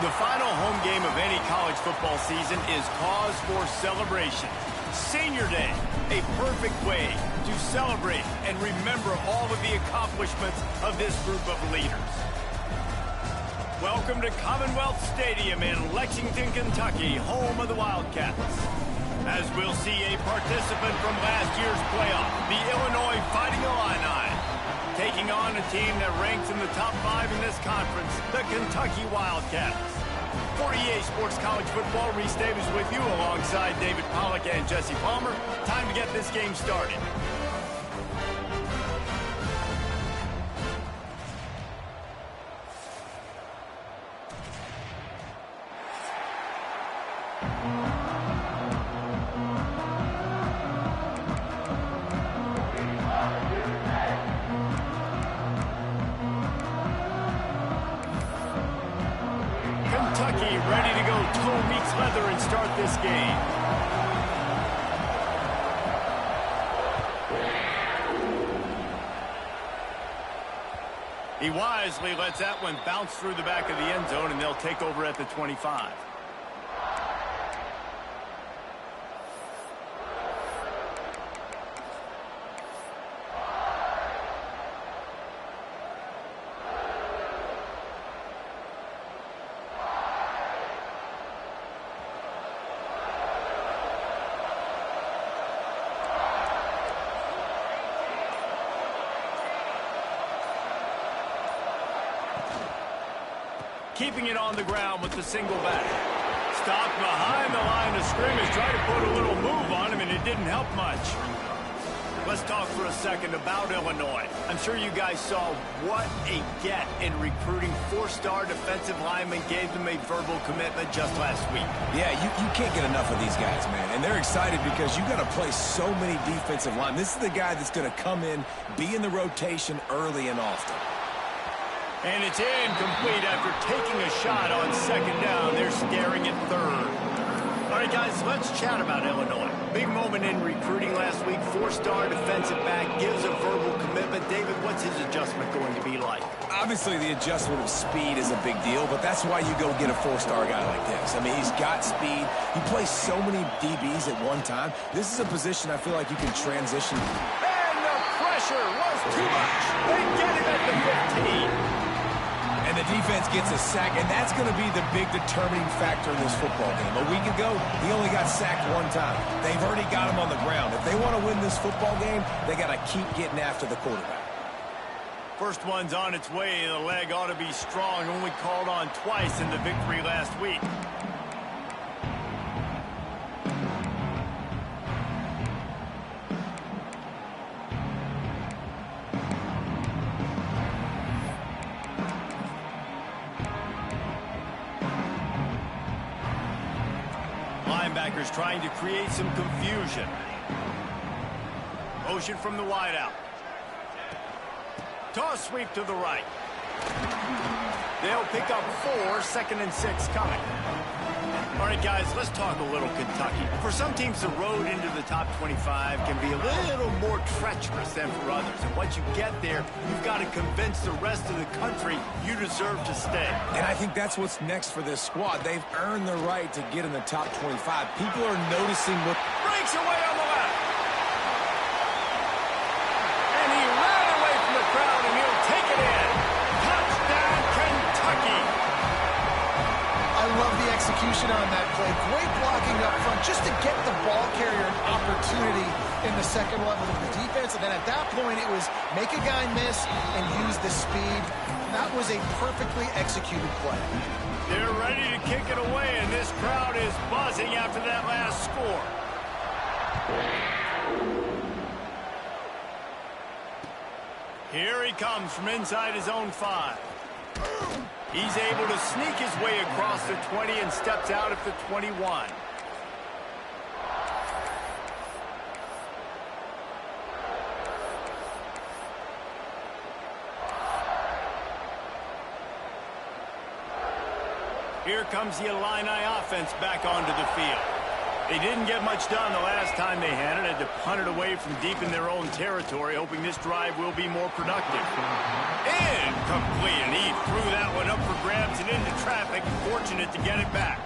The final home game of any college football season is cause for celebration. Senior Day, a perfect way to celebrate and remember all of the accomplishments of this group of leaders. Welcome to Commonwealth Stadium in Lexington, Kentucky, home of the Wildcats. As we'll see a participant from last year's playoff, the Illinois Fighting Illini, taking on a team that ranks in the top 5 in this conference, the Kentucky Wildcats. For EA Sports College Football, Reese Davis with you alongside David Pollack and Jesse Palmer. Time to get this game started. Kentucky ready to go toe meets leather and start this game. He wisely lets that one bounce through the back of the end zone, and they'll take over at the 25. Keeping it on the ground with the single back. Stopped behind the line of scrimmage, tried to put a little move on him, and it didn't help much. Let's talk for a second about Illinois. I'm sure you guys saw what a get in recruiting. 4-star defensive linemen gave them a verbal commitment just last week. Yeah, you can't get enough of these guys, man. And they're excited because you got to play so many defensive linemen. This is the guy that's going to come in, be in the rotation early and often. And it's incomplete after taking a shot on second down. They're staring at third. All right, guys, let's chat about Illinois. Big moment in recruiting last week. 4-star defensive back gives a verbal commitment. David, what's his adjustment going to be like? Obviously, the adjustment of speed is a big deal, but that's why you go get a 4-star guy like this. I mean, he's got speed. He plays so many DBs at one time. This is a position I feel like you can transition. And the pressure was too much. They get it at the 15. And the defense gets a sack, and that's going to be the big determining factor in this football game. A week ago, he only got sacked one time. They've already got him on the ground. If they want to win this football game, they got to keep getting after the quarterback. First one's on its way. The leg ought to be strong. Only called on twice in the victory last week. Linebackers trying to create some confusion. Motion from the wideout. Toss sweep to the right. They'll pick up 4, 2nd and 6 coming. All right, guys, let's talk a little Kentucky. For some teams, the road into the top 25 can be a little more treacherous than for others. And once you get there, you've got to convince the rest of the country you deserve to stay. And I think that's what's next for this squad. They've earned the right to get in the top 25. People are noticing what... Breaks away on the left. And he ran away from the crowd, and he'll take it in. Touchdown, Kentucky. I love the execution on that play. Great blocking up front just to get the ball carrier an opportunity in the second level of the defense. And then at that point, it was make a guy miss and use the speed. That was a perfectly executed play. They're ready to kick it away, and this crowd is buzzing after that last score. Here he comes from inside his own 5. He's able to sneak his way across the 20 and steps out at the 21. Here comes the Illini offense back onto the field. They didn't get much done the last time they had it. Had to punt it away from deep in their own territory, hoping this drive will be more productive. Incomplete, and he threw that one up for grabs and into traffic. Fortunate to get it back.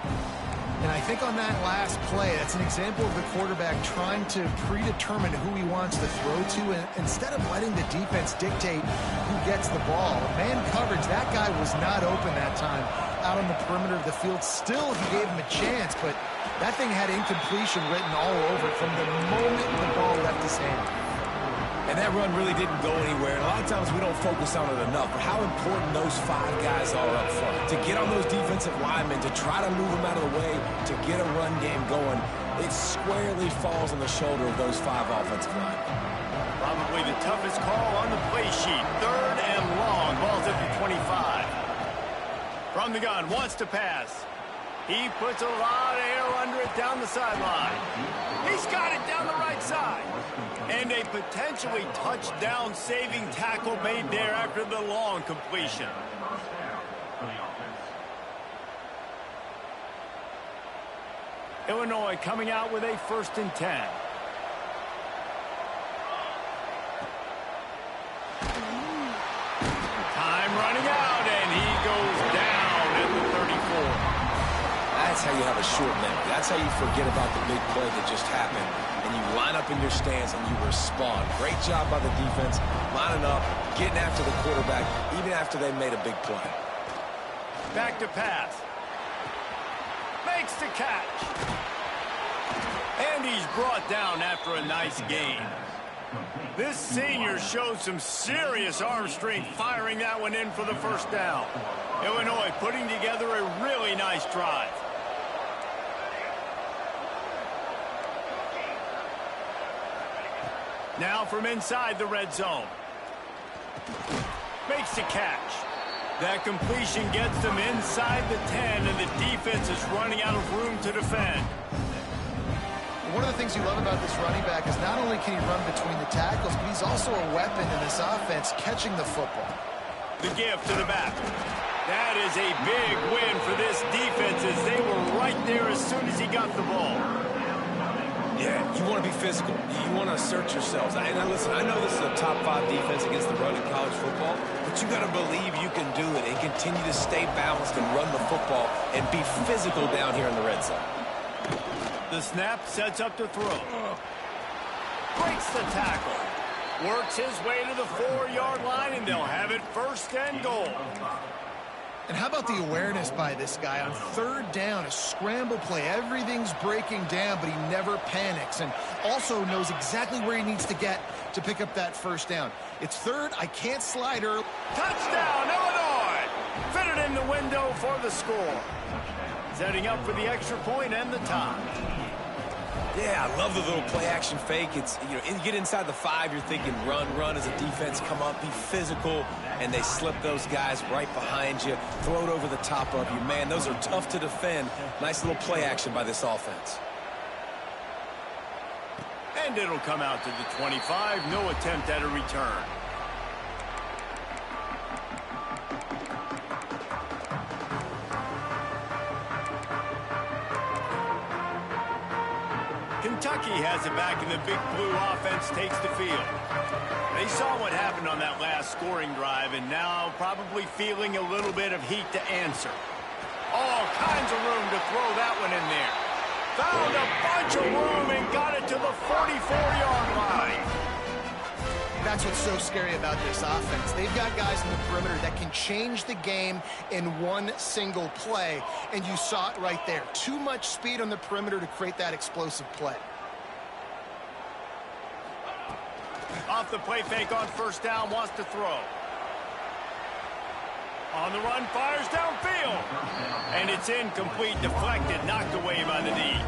And I think on that last play, that's an example of the quarterback trying to predetermine who he wants to throw to, and instead of letting the defense dictate who gets the ball. Man coverage, that guy was not open that time out on the perimeter of the field. Still, he gave him a chance, but that thing had incompletion written all over it from the moment the ball left his hand. And that run really didn't go anywhere. And a lot of times we don't focus on it enough, but how important those 5 guys are up front. To get on those defensive linemen, to try to move them out of the way, to get a run game going, it squarely falls on the shoulder of those 5 offensive linemen. Probably the toughest call on the play sheet. 3rd and long. Ball's at the 25. From the gun, wants to pass. He puts a lot of air under it down the sideline. He's got it down the right side. And a potentially touchdown-saving tackle made there after the long completion. Illinois coming out with a 1st and 10. Time running out, and he goes down at the 34. That's how you have a short memory. That's how you forget about the big play that just happened. And you line up in your stance and you respond. Great job by the defense, lining up, getting after the quarterback, even after they made a big play. Back to pass. Makes the catch. And he's brought down after a nice gain. This senior showed some serious arm strength firing that one in for the 1st down. Illinois putting together a really nice drive. Now from inside the red zone. Makes the catch. That completion gets them inside the 10, and the defense is running out of room to defend. One of the things you love about this running back is not only can he run between the tackles, but he's also a weapon in this offense catching the football. The give to the back. That is a big win for this defense as they were right there as soon as he got the ball. Yeah, you want to be physical. You want to assert yourselves. And listen, I know this is a top 5 defense against the run in college football, but you got to believe you can do it and continue to stay balanced and run the football and be physical down here in the red zone. The snap sets up to throw. Breaks the tackle. Works his way to the 4-yard line, and they'll have it 1st and goal. And how about the awareness by this guy on 3rd down, a scramble play. Everything's breaking down, but he never panics and also knows exactly where he needs to get to pick up that 1st down. It's 3rd. I can't slide early. Touchdown, Illinois! Fitted in the window for the score. Setting up for the extra point and the tie. Yeah, I love the little play-action fake. It's, you get inside the 5, you're thinking run as a defense, come up, be physical, and they slip those guys right behind you, throw it over the top of you. Man, those are tough to defend. Nice little play-action by this offense. And it'll come out to the 25. No attempt at a return. Kentucky has it back, and the Big Blue offense takes the field. They saw what happened on that last scoring drive, and now probably feeling a little bit of heat to answer. All kinds of room to throw that one in there. Found a bunch of room and got it to the 44-yard line. That's what's so scary about this offense. They've got guys in the perimeter that can change the game in one single play, and you saw it right there. Too much speed on the perimeter to create that explosive play. Off the play fake on 1st down, wants to throw. On the run, fires downfield. And it's incomplete, deflected, knocked away by the knee.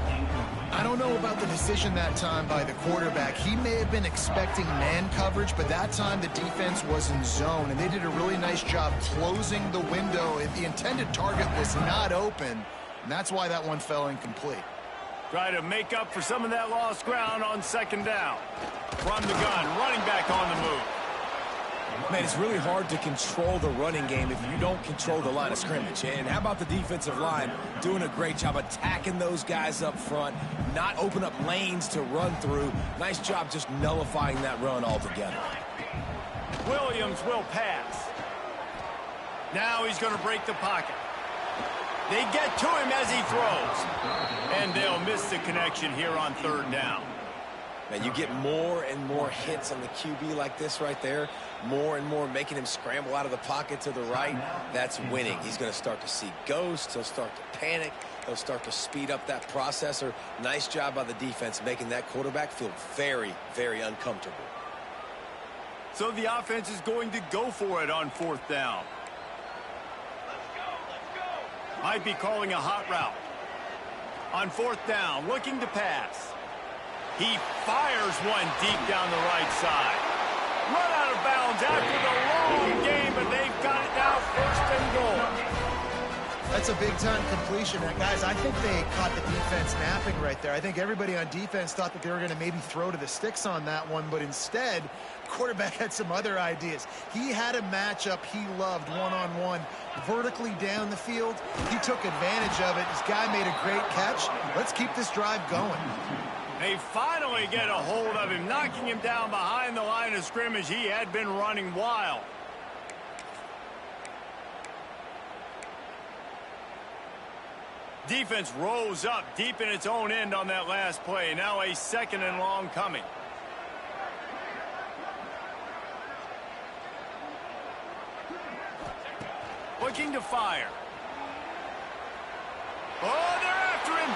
I don't know about the decision that time by the quarterback. He may have been expecting man coverage, but that time the defense was in zone, and they did a really nice job closing the window. If the intended target was not open, and that's why that one fell incomplete. Try to make up for some of that lost ground on 2nd down. From the gun, running back on the move. Man, it's really hard to control the running game if you don't control the line of scrimmage. And how about the defensive line doing a great job attacking those guys up front, not open up lanes to run through. Nice job just nullifying that run altogether. Williams will pass. Now he's going to break the pocket. They get to him as he throws. And they'll miss the connection here on third down. Man, you get more and more hits on the QB like this right there, more and more making him scramble out of the pocket to the right. That's winning. He's going to start to see ghosts. He'll start to panic. He'll start to speed up that processor. Nice job by the defense making that quarterback feel very, very uncomfortable. So the offense is going to go for it on fourth down. Might be calling a hot route. On fourth down, looking to pass. He fires one deep down the right side. Run out of bounds after the long game, but they've got it now first and goal. That's a big-time completion. Guys, I think they caught the defense napping right there. I think everybody on defense thought that they were going to maybe throw to the sticks on that one, but instead, quarterback had some other ideas. He had a matchup he loved one-on-one, vertically down the field. He took advantage of it. This guy made a great catch. Let's keep this drive going. They finally get a hold of him, knocking him down behind the line of scrimmage. He had been running wild. Defense rose up deep in its own end on that last play. Now a second and long coming. Looking to fire. Oh, they're after him.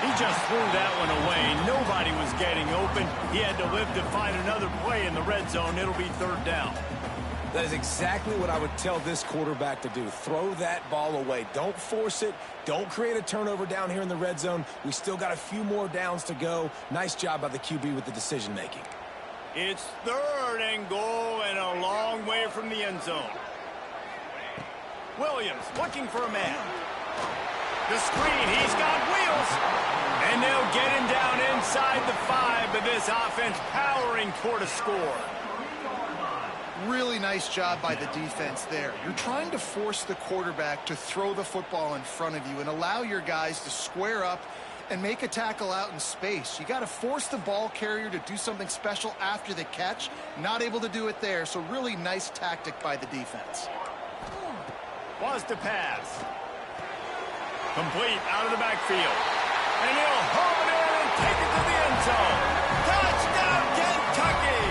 He just threw that one away. Nobody was getting open. He had to live to find another play in the red zone. It'll be third down. That is exactly what I would tell this quarterback to do. Throw that ball away. Don't force it. Don't create a turnover down here in the red zone. We still got a few more downs to go. Nice job by the QB with the decision-making. It's third and goal and a long way from the end zone. Williams looking for a man. The screen, he's got wheels. And they'll get him down inside the 5, but this offense powering toward a score. Really nice job by the defense there. You're trying to force the quarterback to throw the football in front of you and allow your guys to square up and make a tackle out in space. You got to force the ball carrier to do something special after the catch. Not able to do it there, so really nice tactic by the defense. Wants to pass. Complete out of the backfield. And he'll haul it in and take it to the end zone. Touchdown, Kentucky!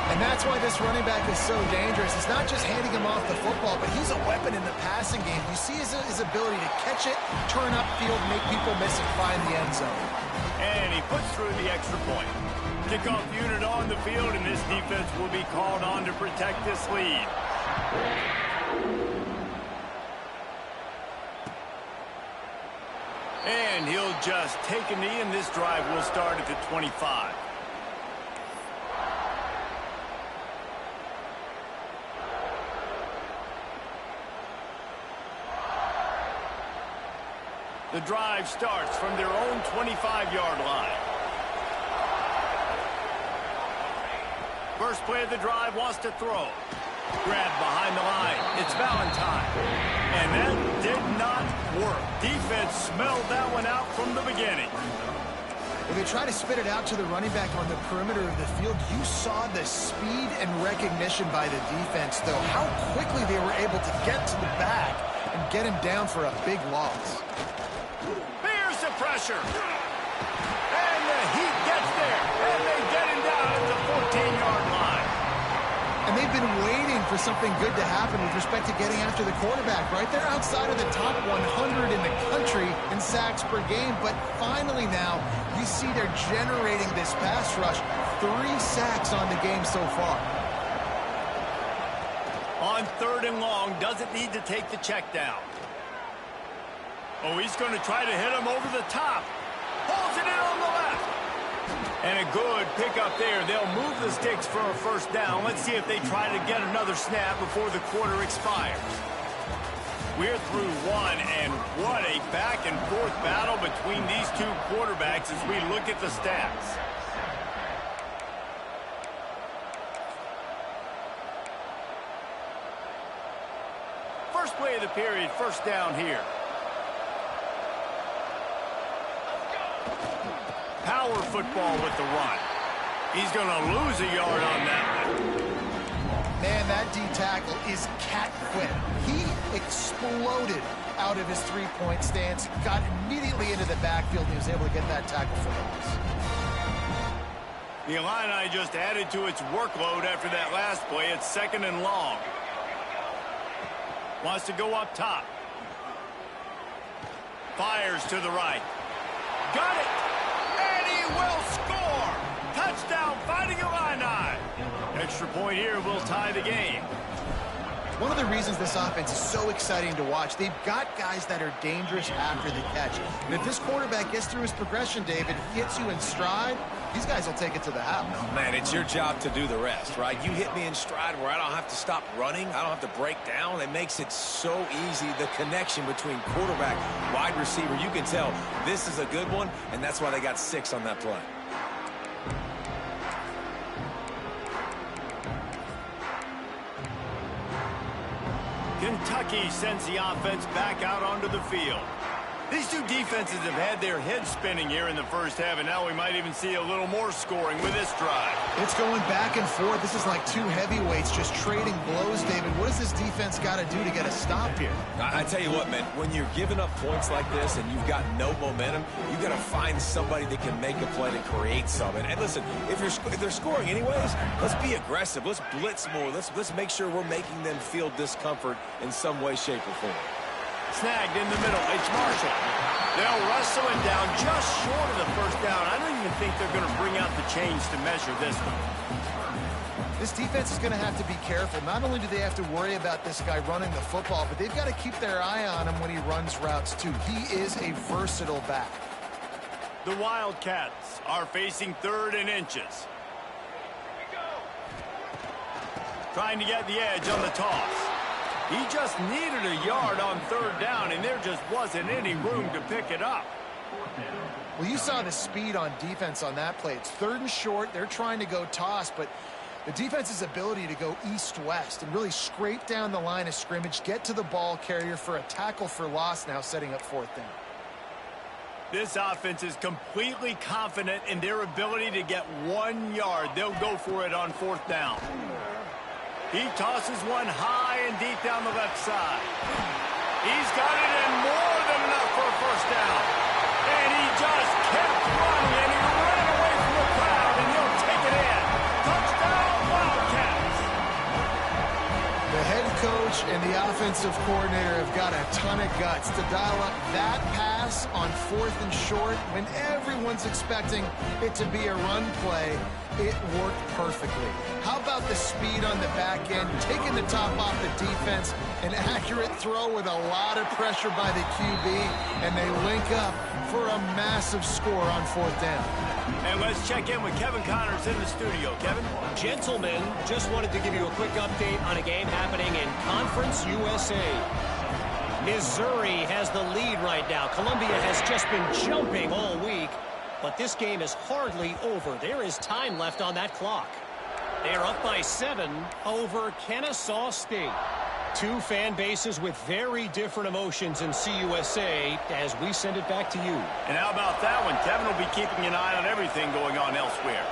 And that's why this running back is so dangerous. It's not just handing him off the football, but he's a weapon in the passing game. You see his ability to catch it, turn upfield, make people miss it, find the end zone. And he puts through the extra point. Kickoff unit on the field, and this defense will be called on to protect this lead. And he'll just take a knee, and this drive will start at the 25. The drive starts from their own 25-yard line. First play of the drive, wants to throw. Grabbed behind the line. It's Valentine. And that did not work. Defense smelled that one out from the beginning. When they try to spit it out to the running back on the perimeter of the field, you saw the speed and recognition by the defense, though. How quickly they were able to get to the back and get him down for a big loss. Bears the pressure. And the Heat gets there. And they get him down at the 14-yard line. And they've been waiting for something good to happen with respect to getting after the quarterback, right? They're outside of the top 100 in the country in sacks per game, but finally now you see they're generating this pass rush. 3 sacks on the game so far. On third and long, doesn't need to take the check down. Oh, he's going to try to hit him over the top. Pulls it in on the left. And a good pickup there. They'll move the sticks for a first down. Let's see if they try to get another snap before the quarter expires. We're through one, and what a back-and-forth battle between these two quarterbacks as we look at the stats. First play of the period, first down here. Power football with the run. He's going to lose a yard on that one. Man, that D tackle is cat quick. He exploded out of his three-point stance, got immediately into the backfield, and he was able to get that tackle for loss. The Illini just added to its workload after that last play. It's second and long. Wants to go up top. Fires to the right. Got it! And he will score! Touchdown, Fighting Illini! Extra point here will tie the game. One of the reasons this offense is so exciting to watch, they've got guys that are dangerous after the catch. And if this quarterback gets through his progression, David, hits you in stride, these guys will take it to the house. Oh, man, it's your job to do the rest, right? You hit me in stride where I don't have to stop running. I don't have to break down. It makes it so easy. The connection between quarterback, wide receiver, you can tell this is a good one, and that's why they got 6 on that play. Kentucky sends the offense back out onto the field. These two defenses have had their heads spinning here in the first half, and now we might even see a little more scoring with this drive. It's going back and forth. This is like two heavyweights just trading blows, David. What does this defense got to do to get a stop here? I tell you what, man, when you're giving up points like this and you've got no momentum, you got to find somebody that can make a play to create something. And listen, if they're scoring anyways, let's be aggressive. Let's blitz more. Let's make sure we're making them feel discomfort in some way, shape, or form. Snagged in the middle. It's Marshall. They'll wrestle him down just short of the first down. I don't even think they're going to bring out the chains to measure this one. This defense is going to have to be careful. Not only do they have to worry about this guy running the football, but they've got to keep their eye on him when he runs routes too. He is a versatile back. The Wildcats are facing 3rd and inches. Trying to get the edge on the toss. He just needed a yard on 3rd down, and there just wasn't any room to pick it up. Well, you saw the speed on defense on that play. It's 3rd and short. They're trying to go toss, but the defense's ability to go east-west and really scrape down the line of scrimmage, get to the ball carrier for a tackle for loss, now setting up 4th down. This offense is completely confident in their ability to get 1 yard. They'll go for it on 4th down. He tosses one high and deep down the left side. He's got it in more than enough for a first down. And he just kept running, and he ran away from the crowd, and he'll take it in. Touchdown, Wildcats. The head coach and the offensive coordinator have got a ton of guts to dial up that pass on 4th and short when everyone's expecting it to be a run play. It worked perfectly. How about the speed on the back end, taking the top off the defense, an accurate throw with a lot of pressure by the QB, and they link up for a massive score on 4th down. And let's check in with Kevin Connors in the studio. Kevin? Gentlemen, just wanted to give you a quick update on a game happening in Conference USA. Missouri has the lead right now. Columbia has just been jumping all week. But this game is hardly over. There is time left on that clock. They are up by 7 over Kennesaw State. Two fan bases with very different emotions in CUSA as we send it back to you. And how about that one? Kevin will be keeping an eye on everything going on elsewhere.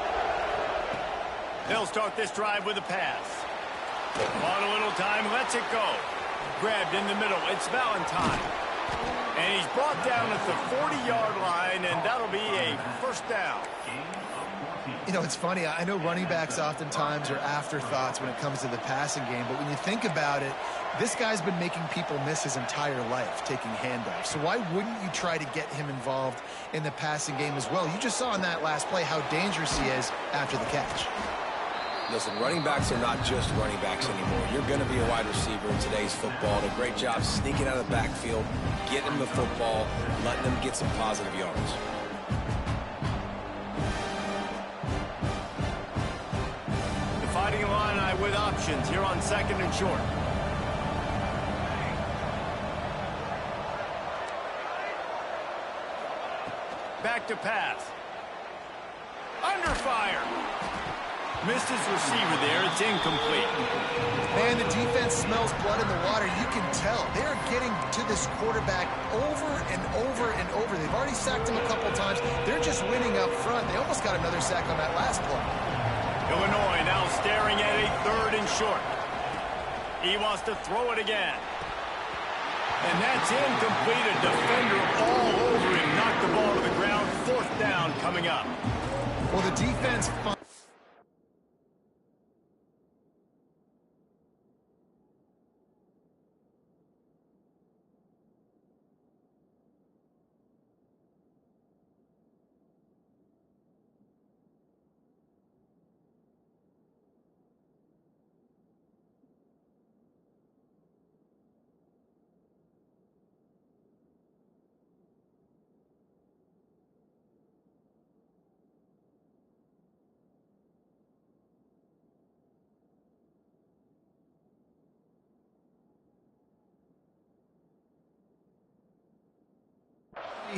They'll start this drive with a pass. On a little time, lets it go. Grabbed in the middle. It's Valentine. And he's brought down at the 40-yard line, and that'll be a first down. You know, it's funny. I know running backs oftentimes are afterthoughts when it comes to the passing game, but when you think about it, this guy's been making people miss his entire life taking handoffs. So why wouldn't you try to get him involved in the passing game as well? You just saw in that last play how dangerous he is after the catch. Listen, running backs are not just running backs anymore. You're going to be a wide receiver in today's football. Did a great job sneaking out of the backfield, getting them the football, letting them get some positive yards. The Fighting Illini with options here on 2nd and short. Back to pass. Under fire. Missed his receiver there. It's incomplete. Man, the defense smells blood in the water. You can tell. They're getting to this quarterback over and over and over. They've already sacked him a couple times. They're just winning up front. They almost got another sack on that last play. Illinois now staring at a 3rd and short. He wants to throw it again. And that's incomplete. A defender all over him. Knocked the ball to the ground. 4th down coming up. Well, the defense...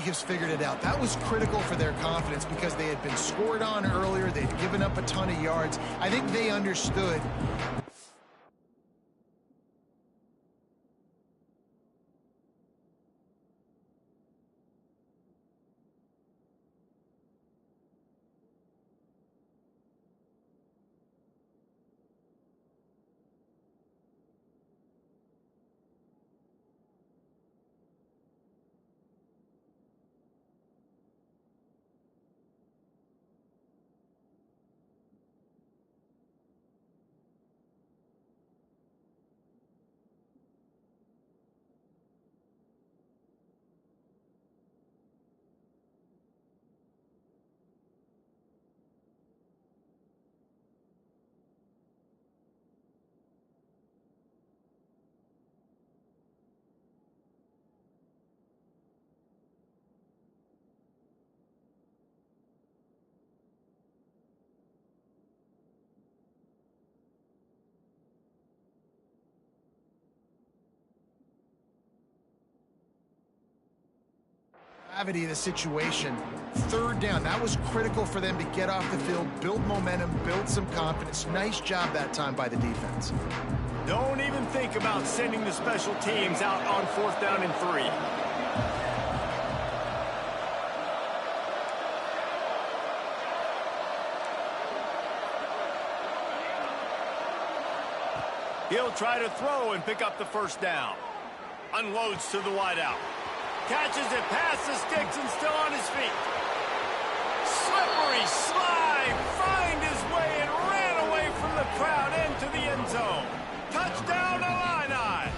has figured it out. That was critical for their confidence because they had been scored on earlier. They'd given up a ton of yards. I think they understood. Gravity of the situation. 3rd down. That was critical for them to get off the field, build momentum, build some confidence. Nice job that time by the defense. Don't even think about sending the special teams out on 4th down and 3. He'll try to throw and pick up the 1st down. Unloads to the wideout. Catches it past the sticks and still on his feet. Slippery slide. Find his way and ran away from the crowd into the end zone. Touchdown Illini.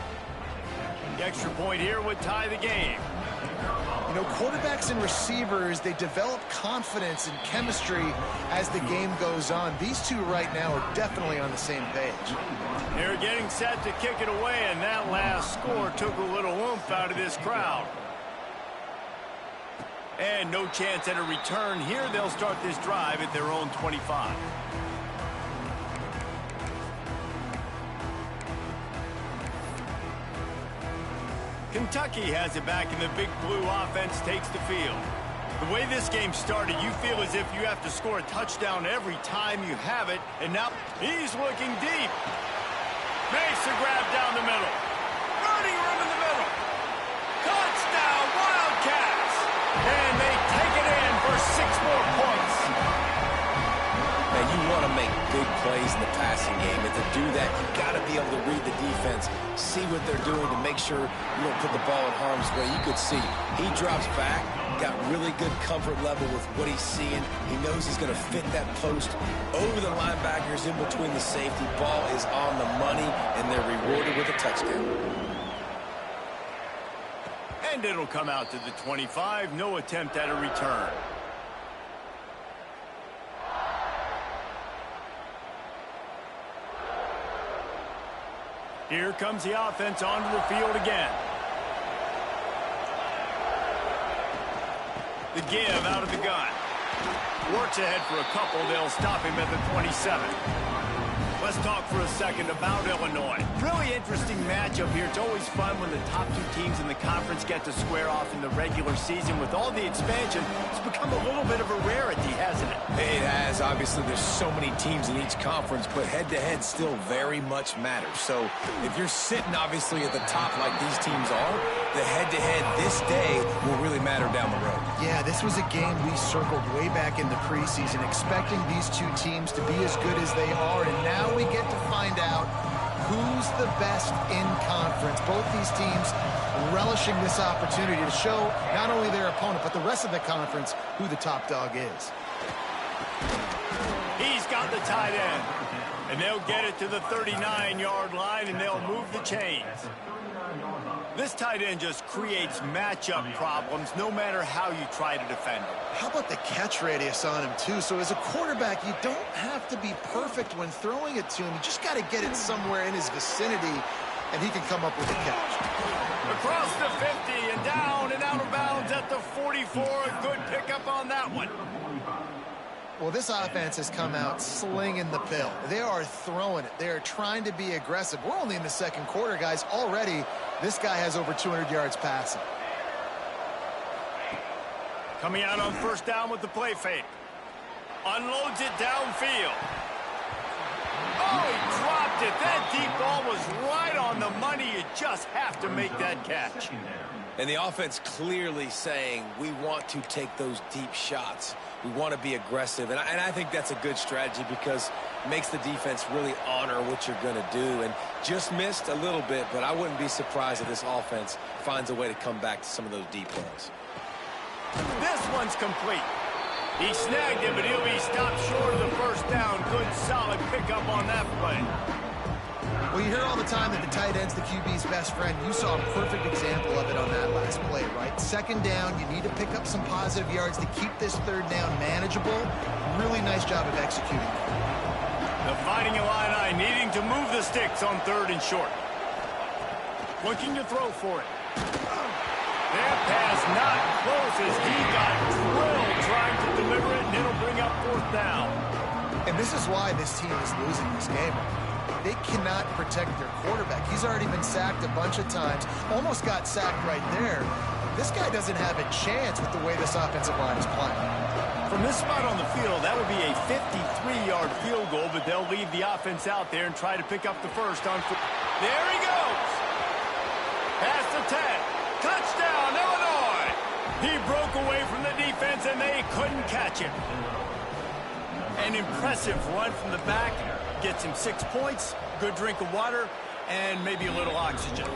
The extra point here would tie the game. You know, quarterbacks and receivers, they develop confidence and chemistry as the game goes on. These two right now are definitely on the same page. They're getting set to kick it away, and that last score took a little oomph out of this crowd. And no chance at a return here. They'll start this drive at their own 25. Kentucky has it back, and the Big Blue offense takes the field. The way this game started, you feel as if you have to score a touchdown every time you have it. And now he's looking deep. Makes a grab down the middle. Running room in the middle. Touchdown, Wildcats. And they take it in for 6 more points. Man, you want to make big plays in the passing game, and to do that, you got to be able to read the defense, see what they're doing to make sure you don't put the ball in harm's way. You could see he drops back, got really good comfort level with what he's seeing. He knows he's going to fit that post over the linebackers in between the safety. Ball is on the money, and they're rewarded with a touchdown. And it'll come out to the 25. No attempt at a return. Here comes the offense onto the field again. The give out of the gun. Works ahead for a couple. They'll stop him at the 27. Let's talk for a second about Illinois. Really interesting matchup here. It's always fun when the top two teams in the conference get to square off in the regular season. With all the expansion, it's become a little bit of a rarity, hasn't it? It has. Obviously, there's so many teams in each conference, but head-to-head still very much matters. So if you're sitting, obviously, at the top like these teams are, the head-to-head this day will really matter down the road. Yeah, this was a game we circled way back in the preseason, expecting these two teams to be as good as they are, and now we get to find out who's the best in conference. Both these teams relishing this opportunity to show not only their opponent, but the rest of the conference who the top dog is. He's got the tight end, and they'll get it to the 39-yard line, and they'll move the chains. This tight end just creates matchup problems no matter how you try to defend him. How about the catch radius on him, too? So as a quarterback, you don't have to be perfect when throwing it to him. You just got to get it somewhere in his vicinity, and he can come up with a catch. Across the 50 and down and out of bounds at the 44. A good pickup on that one. Well, this offense has come out slinging the pill. They are throwing it. They are trying to be aggressive. We're only in the second quarter, guys. Already, this guy has over 200 yards passing. Coming out on first down with the play fake. Unloads it downfield. Oh, he dropped it. That deep ball was right on the money. You just have to make that catch. And the offense clearly saying we want to take those deep shots. We want to be aggressive. And I think that's a good strategy because it makes the defense really honor what you're going to do. And just missed a little bit, but I wouldn't be surprised if this offense finds a way to come back to some of those deep balls. This one's complete. He snagged it, but he'll be stopped short of the first down. Good, solid pickup on that play. Well, you hear all the time that the tight end's the QB's best friend. You saw a perfect example of it on that last play, right? Second down, you need to pick up some positive yards to keep this third down manageable. Really nice job of executing. The Fighting Illini needing to move the sticks on third and short. Looking to throw for it. That pass not close as he got drilled trying to deliver it, and it'll bring up fourth down. And this is why this team is losing this game. They cannot protect their quarterback. He's already been sacked a bunch of times. Almost got sacked right there. This guy doesn't have a chance with the way this offensive line is playing. From this spot on the field, that would be a 53-yard field goal, but they'll leave the offense out there and try to pick up the first on. There he goes. Past the 10. Touchdown, Illinois. He broke away from the defense, and they couldn't catch him. An impressive run from the back. Gets him 6 points, good drink of water, and maybe a little oxygen.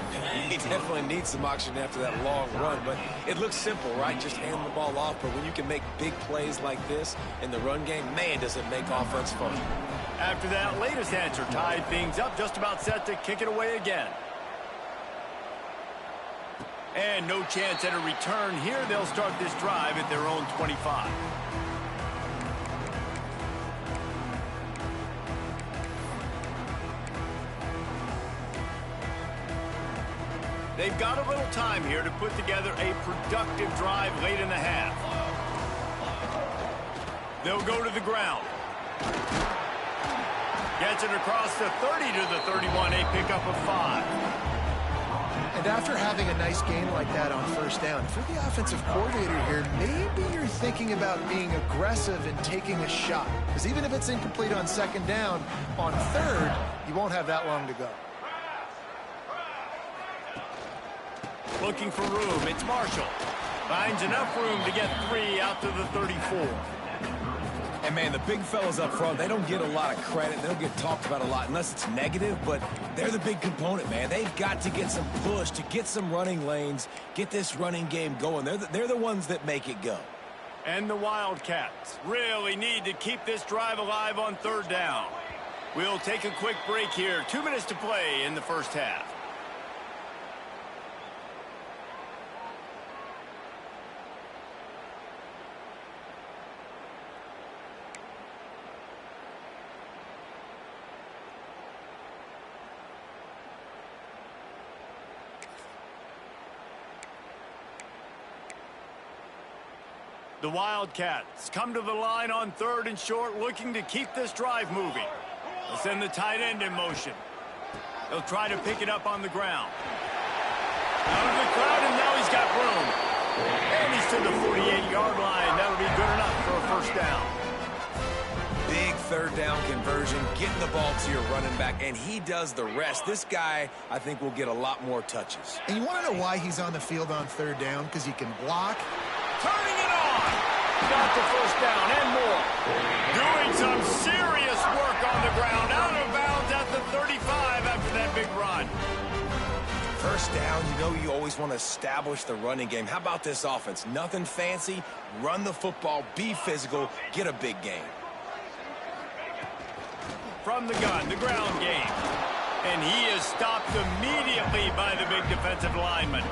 He definitely needs some oxygen after that long run, but it looks simple, right? Just hand the ball off, but when you can make big plays like this in the run game, man, does it make offense fun. After that latest answer tied things up, just about set to kick it away again. And no chance at a return here. They'll start this drive at their own 25. They've got a little time here to put together a productive drive late in the half. They'll go to the ground. Gets it across the 30 to the 31, a pickup of 5. And after having a nice game like that on first down, if you're the offensive coordinator here, maybe you're thinking about being aggressive and taking a shot. Because even if it's incomplete on second down, on third, you won't have that long to go. Looking for room. It's Marshall. Finds enough room to get 3 out to the 34. And, man, the big fellas up front, they don't get a lot of credit. They don't get talked about a lot unless it's negative, but they're the big component, man. They've got to get some push to get some running lanes, get this running game going. They're the ones that make it go. And the Wildcats really need to keep this drive alive on third down. We'll take a quick break here. 2 minutes to play in the first half. The Wildcats come to the line on third and short, looking to keep this drive moving. They'll send the tight end in motion. They'll try to pick it up on the ground. Out of the crowd, and now he's got room. And he's to the 48-yard line. That'll be good enough for a first down. Big third down conversion, getting the ball to your running back, and he does the rest. This guy, I think, will get a lot more touches. And you want to know why he's on the field on third down? Because he can block. Turning it on. Got the first down and more. Doing some serious work on the ground. Out of bounds at the 35 after that big run. First down, you know you always want to establish the running game. How about this offense? Nothing fancy. Run the football, be physical, get a big gain. From the gun, the ground game. And he is stopped immediately by the big defensive lineman.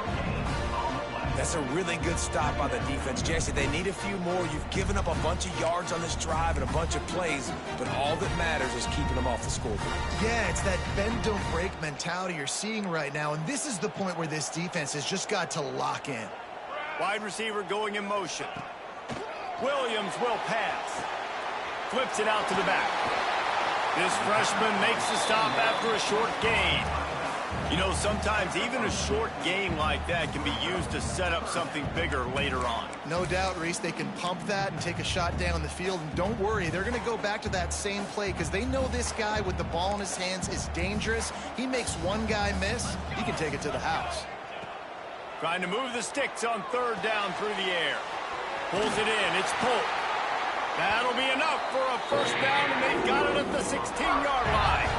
That's a really good stop by the defense. Jesse, they need a few more. You've given up a bunch of yards on this drive and a bunch of plays, but all that matters is keeping them off the scoreboard. Yeah, it's that bend, don't break mentality you're seeing right now, and this is the point where this defense has just got to lock in. Wide receiver going in motion. Williams will pass. Flips it out to the back. This freshman makes the stop after a short gain. You know, sometimes even a short gain like that can be used to set up something bigger later on. No doubt, Reese, they can pump that and take a shot down the field. And don't worry, they're going to go back to that same play because they know this guy with the ball in his hands is dangerous. He makes one guy miss, he can take it to the house. Trying to move the sticks on third down through the air. Pulls it in, it's Polk. That'll be enough for a first down, and they've got it at the 16-yard line.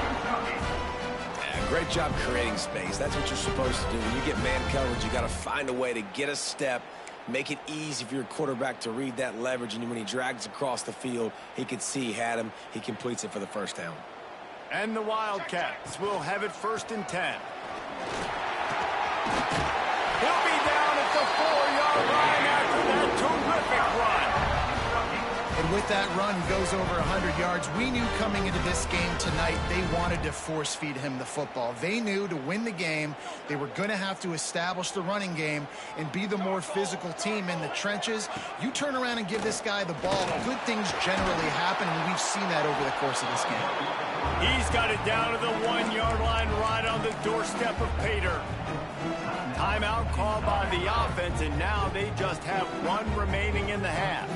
Great job creating space. That's what you're supposed to do. When you get man coverage, you got to find a way to get a step, make it easy for your quarterback to read that leverage, and when he drags across the field, he could see he had him. He completes it for the first down. And the Wildcats will have it 1st and 10. He'll be down at the 4-yard line after that terrific run. And with that run, he goes over 100 yards. We knew coming into this game tonight, they wanted to force feed him the football. They knew to win the game, they were going to have to establish the running game and be the more physical team in the trenches. You turn around and give this guy the ball, good things generally happen, and we've seen that over the course of this game. He's got it down to the 1-yard line right on the doorstep of Pater. Timeout called by the offense, and now they just have one remaining in the half.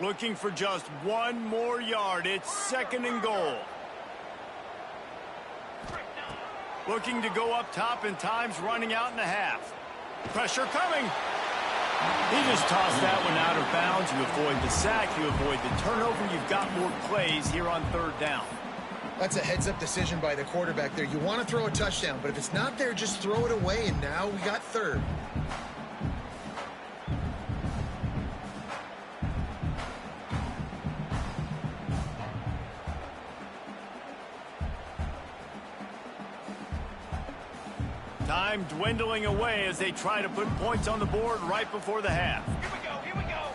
Looking for just one more yard. It's 2nd and goal. Looking to go up top, and time's running out in the half. Pressure coming. He just tossed that one out of bounds. You avoid the sack, you avoid the turnover. You've got more plays here on third down. That's a heads-up decision by the quarterback there. You want to throw a touchdown, but if it's not there, just throw it away, and now we got third. Time dwindling away as they try to put points on the board right before the half. Here we go.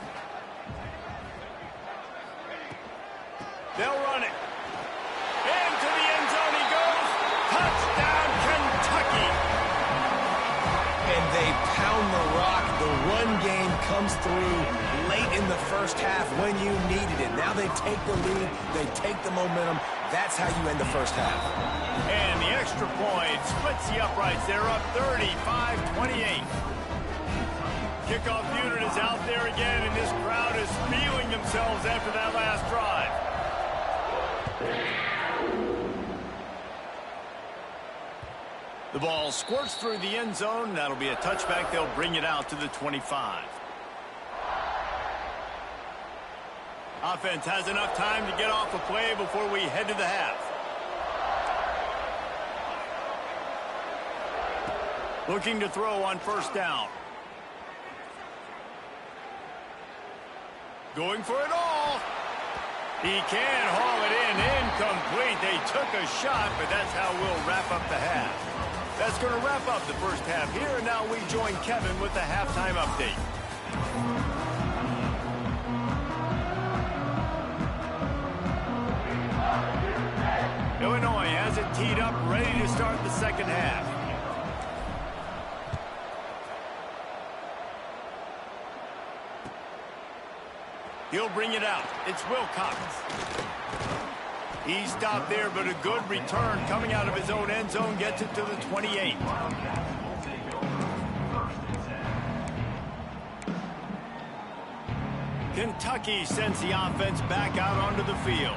They'll run it. Into the end zone he goes. Touchdown, Kentucky. And they pound the rock. The run game comes through late in the first half when you needed it. Now they take the lead. They take the momentum. That's how you end the first half. And the extra point splits the uprights. They're up 35-28. Kickoff unit is out there again, and this crowd is feeling themselves after that last drive. The ball squirts through the end zone. That'll be a touchback. They'll bring it out to the 25. Offense has enough time to get off a play before we head to the half. Looking to throw on first down. Going for it all. He can haul it in. Incomplete. They took a shot, but that's how we'll wrap up the half. That's going to wrap up the first half here. And now we join Kevin with the halftime update. Illinois has it teed up, ready to start the second half. He'll bring it out. It's Wilcox. He stopped there, but a good return coming out of his own end zone gets it to the 28. Kentucky sends the offense back out onto the field.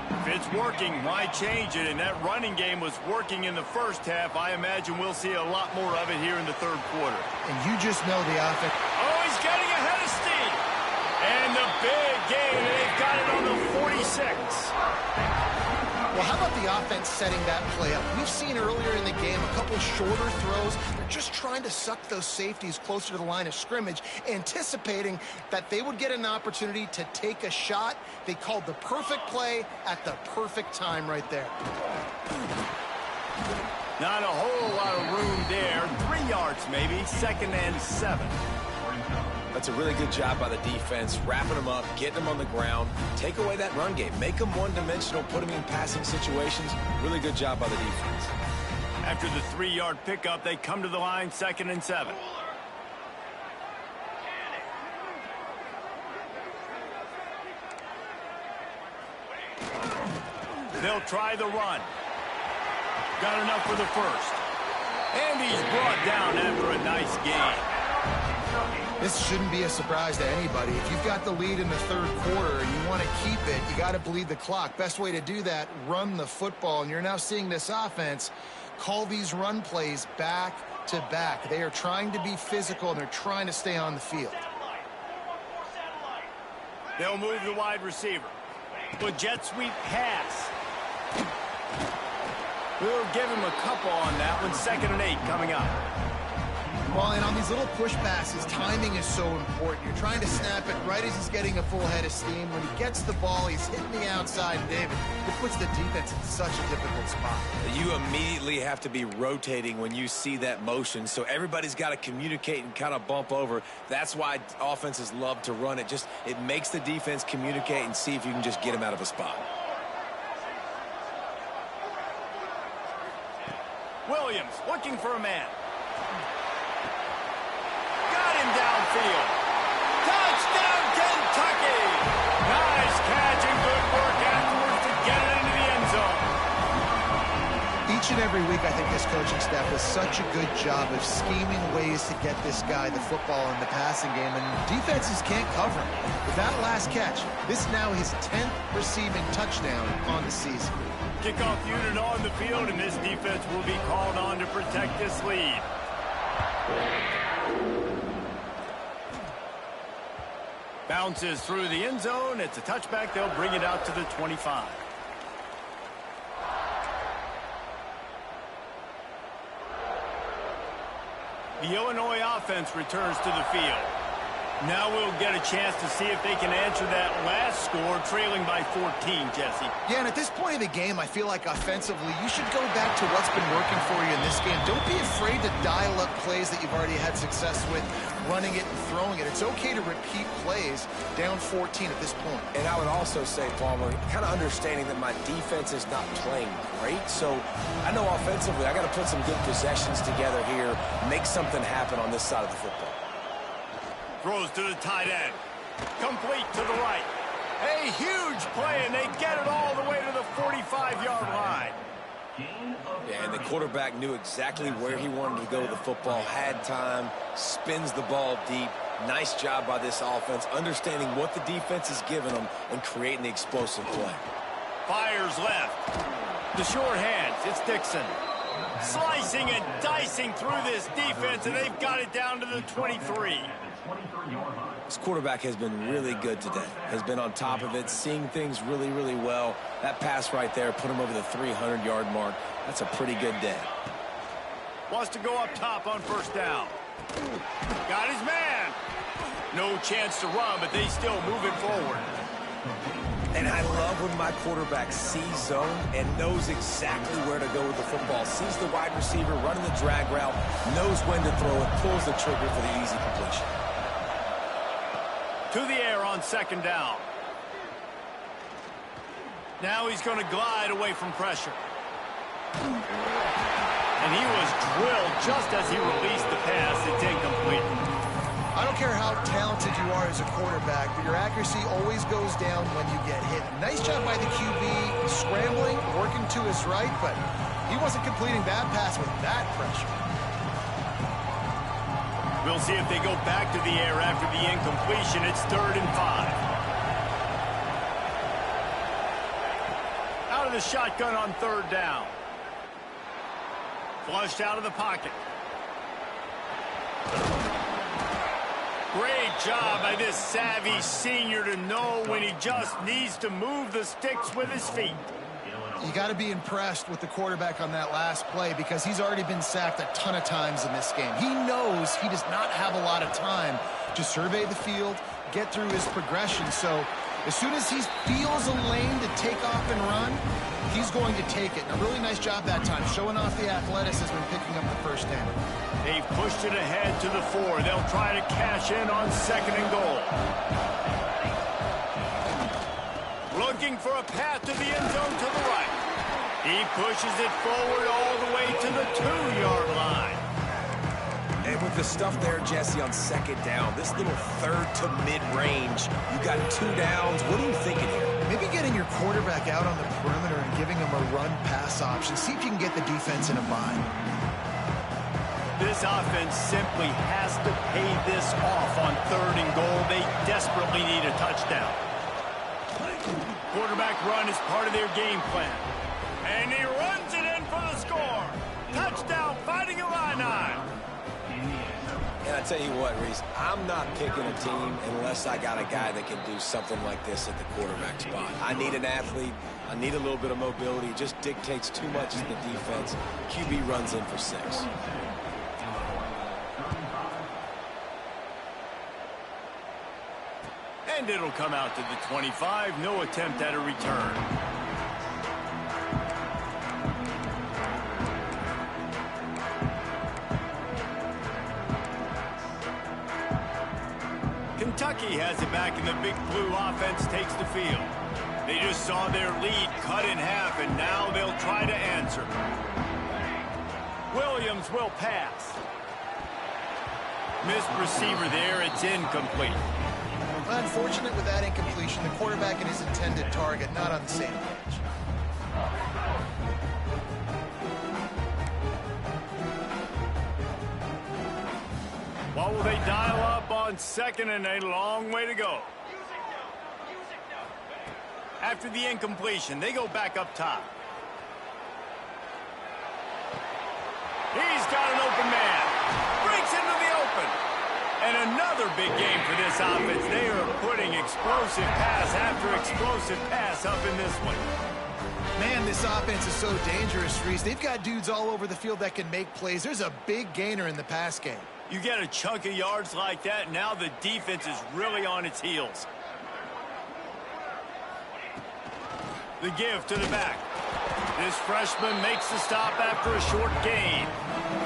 If it's working, why change it? And that running game was working in the first half. I imagine we'll see a lot more of it here in the third quarter. And you just know the offense. Oh, he's getting ahead of steam. And the big gain, they've got it on the 46. Well, how about the offense setting that play up? We've seen earlier in the game a couple shorter throws. They're just trying to suck those safeties closer to the line of scrimmage, anticipating that they would get an opportunity to take a shot. They called the perfect play at the perfect time right there. Not a whole lot of room there. 3 yards maybe, 2nd and 7. That's a really good job by the defense, wrapping them up, getting them on the ground, take away that run game, make them one-dimensional, put them in passing situations. Really good job by the defense. After the 3-yard pickup, they come to the line, 2nd and 7. They'll try the run. Got enough for the first. And he's brought down after a nice gain. This shouldn't be a surprise to anybody. If you've got the lead in the third quarter and you want to keep it, you got to bleed the clock. Best way to do that, run the football. And you're now seeing this offense call these run plays back to back. They are trying to be physical, and they're trying to stay on the field. They'll move the wide receiver. With jet sweep pass. We'll give him a couple on that one. 2nd and 8 coming up. Well, and on these little push passes, timing is so important. You're trying to snap it right as he's getting a full head of steam. When he gets the ball, he's hitting the outside, David. It puts the defense in such a difficult spot. You immediately have to be rotating when you see that motion, so everybody's got to communicate and kind of bump over. That's why offenses love to run it. It makes the defense communicate and see if you can just get him out of a spot. Williams looking for a man. Downfield. Touchdown, Kentucky! Nice catch and good work afterwards to get it into the end zone. Each and every week, I think this coaching staff does such a good job of scheming ways to get this guy the football in the passing game, and defenses can't cover him. With that last catch, this is now his 10th receiving touchdown on the season. Kickoff unit on the field, and this defense will be called on to protect this lead. Bounces through the end zone. It's a touchback. They'll bring it out to the 25. The Illinois offense returns to the field. Now we'll get a chance to see if they can answer that last score, trailing by 14, Jesse. Yeah, and at this point of the game, I feel like offensively, you should go back to what's been working for you in this game. Don't be afraid to dial up plays that you've already had success with, running it and throwing it. It's okay to repeat plays down 14 at this point. And I would also say, Palmer, kind of understanding that my defense is not playing great, so I know offensively I got to put some good possessions together here, make something happen on this side of the football. Throws to the tight end. Complete to the right. A huge play, and they get it all the way to the 45-yard line. Yeah, and the quarterback knew exactly where he wanted to go with the football, had time, spins the ball deep. Nice job by this offense, understanding what the defense is giving them and creating the explosive play. Fires left. The short hands. It's Dixon. Slicing and dicing through this defense, and they've got it down to the 23. This quarterback has been really good today. Has been on top of it, seeing things really, really well. That pass right there put him over the 300-yard mark. That's a pretty good day. Wants to go up top on first down. Got his man. No chance to run, but they still move it forward. And I love when my quarterback sees zone and knows exactly where to go with the football. Sees the wide receiver running the drag route, knows when to throw it, pulls the trigger for the easy completion. To the air on second down. Now he's going to glide away from pressure. And he was drilled just as he released the pass. It's incomplete. I don't care how talented you are as a quarterback, but your accuracy always goes down when you get hit. Nice job by the QB scrambling, working to his right, but he wasn't completing that pass with that pressure. We'll see if they go back to the air after the incompletion. It's 3rd and 5. Out of the shotgun on 3rd down. Flushed out of the pocket. Great job by this savvy senior to know when he just needs to move the sticks with his feet. You got to be impressed with the quarterback on that last play because he's already been sacked a ton of times in this game. He knows he does not have a lot of time to survey the field, get through his progression. So as soon as he feels a lane to take off and run, he's going to take it. And a really nice job that time, showing off the athleticism and picking up the first down. They've pushed it ahead to the 4. They'll try to cash in on 2nd and goal. Looking for a path to the end zone to the right. He pushes it forward all the way to the 2-yard line. And with the stuff there, Jesse, on 2nd down, this little 3rd to mid-range, you got 2 downs. What are you thinking here? Maybe getting your quarterback out on the perimeter and giving him a run-pass option. See if you can get the defense in a bind. This offense simply has to pay this off on 3rd and goal. They desperately need a touchdown. Quarterback run is part of their game plan. And he runs it in for the score. Touchdown, Fighting Illini. And I tell you what, Reese, I'm not picking a team unless I got a guy that can do something like this at the quarterback spot. I need an athlete. I need a little bit of mobility. It just dictates too much to the defense. QB runs in for 6. And it'll come out to the 25. No attempt at a return. Kentucky has it back, and the Big Blue offense takes the field. They just saw their lead cut in half, and now they'll try to answer. Williams will pass. Missed receiver there. It's incomplete. Unfortunate with that incompletion. The quarterback and his intended target not on the same page. What will they dial up on 2nd and a long way to go? After the incompletion, they go back up top. He's got an open man. Breaks into the open. And another big game for this offense. They are putting explosive pass after explosive pass up in this one. Man, this offense is so dangerous, Reese. They've got dudes all over the field that can make plays. There's a big gainer in the pass game. You get a chunk of yards like that, now the defense is really on its heels. The give to the back. This freshman makes the stop after a short gain.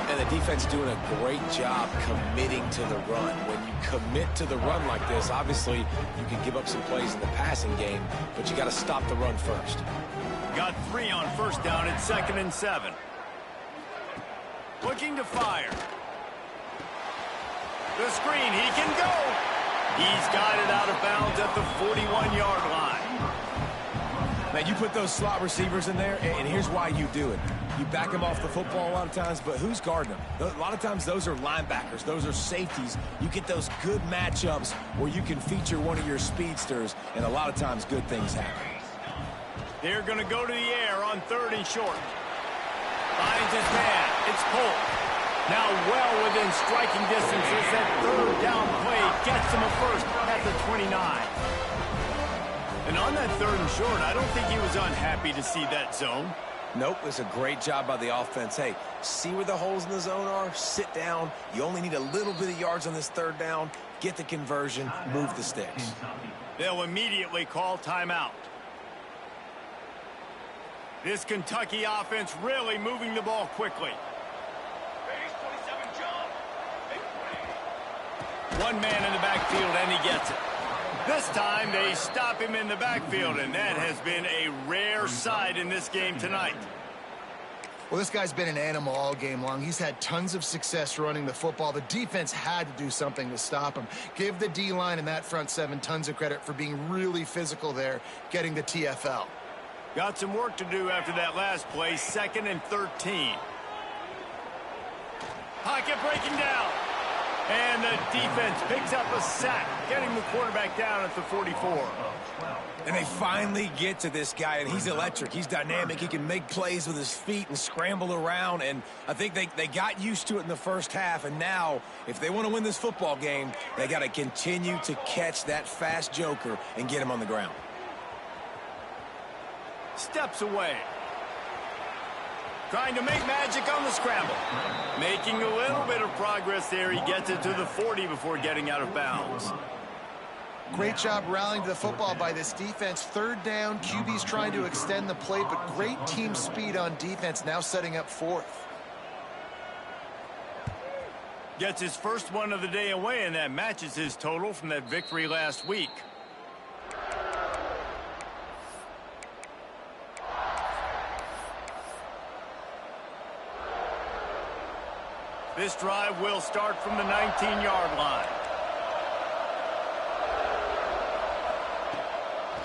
And the defense doing a great job committing to the run. When you commit to the run like this, obviously you can give up some plays in the passing game, but you got to stop the run first. Got 3 on 1st down at 2nd and 7. Looking to fire. The screen, he can go. He's got it out of bounds at the 41-yard line. Now, you put those slot receivers in there, and here's why you do it. You back them off the football a lot of times, but who's guarding them? A lot of times those are linebackers. Those are safeties. You get those good matchups where you can feature one of your speedsters, and a lot of times good things happen. They're going to go to the air on 3rd and short. Finds his man. It's Polk. Now well within striking distance as that 3rd down play gets him a first at the 29. And on that 3rd and short, I don't think he was unhappy to see that zone. Nope, it's a great job by the offense. Hey, see where the holes in the zone are? Sit down. You only need a little bit of yards on this 3rd down. Get the conversion. Move the sticks. They'll immediately call timeout. This Kentucky offense really moving the ball quickly. One man in the backfield, and he gets it. This time, they stop him in the backfield, and that has been a rare sight in this game tonight. Well, this guy's been an animal all game long. He's had tons of success running the football. The defense had to do something to stop him. Give the D-line and that front seven tons of credit for being really physical there, getting the TFL. Got some work to do after that last play, 2nd and 13. Pocket breaking down. And the defense picks up a sack, getting the quarterback down at the 44. And they finally get to this guy, and he's electric. He's dynamic. He can make plays with his feet and scramble around, and I think they got used to it in the first half, and now, if they want to win this football game, they got to continue to catch that fast joker and get him on the ground. Steps away. Trying to make magic on the scramble. Making a little bit of progress there. He gets it to the 40 before getting out of bounds. Great job rallying to the football by this defense. 3rd down, QB's trying to extend the play, but great team speed on defense, now setting up 4th. Gets his first one of the day away, and that matches his total from that victory last week. This drive will start from the 19-yard line.